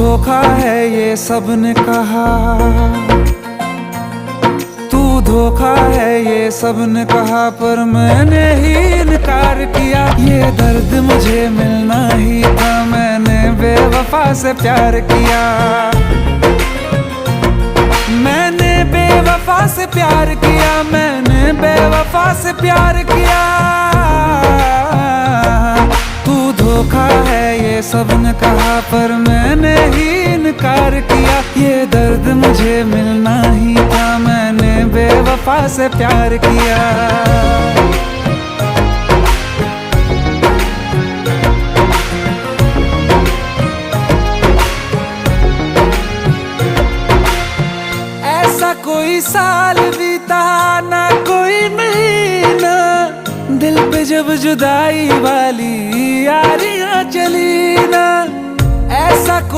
धोखा है ये सबने कहा, तू धोखा है ये सबने कहा, पर मैंने ही इनकार किया। ये दर्द मुझे मिलना ही था, मैंने बेवफा से प्यार किया। मैंने बेवफा से प्यार किया, मैंने बेवफा से प्यार किया। तू धोखा है ये सबने कहा, पर मैंने ही इनकार किया। ये दर्द मुझे मिलना ही था, मैंने बेवफा से प्यार किया। ऐसा कोई साल बीता ना कोई महीना, दिल पे जब जुदाई वाली यारियां चली ना। ऐसा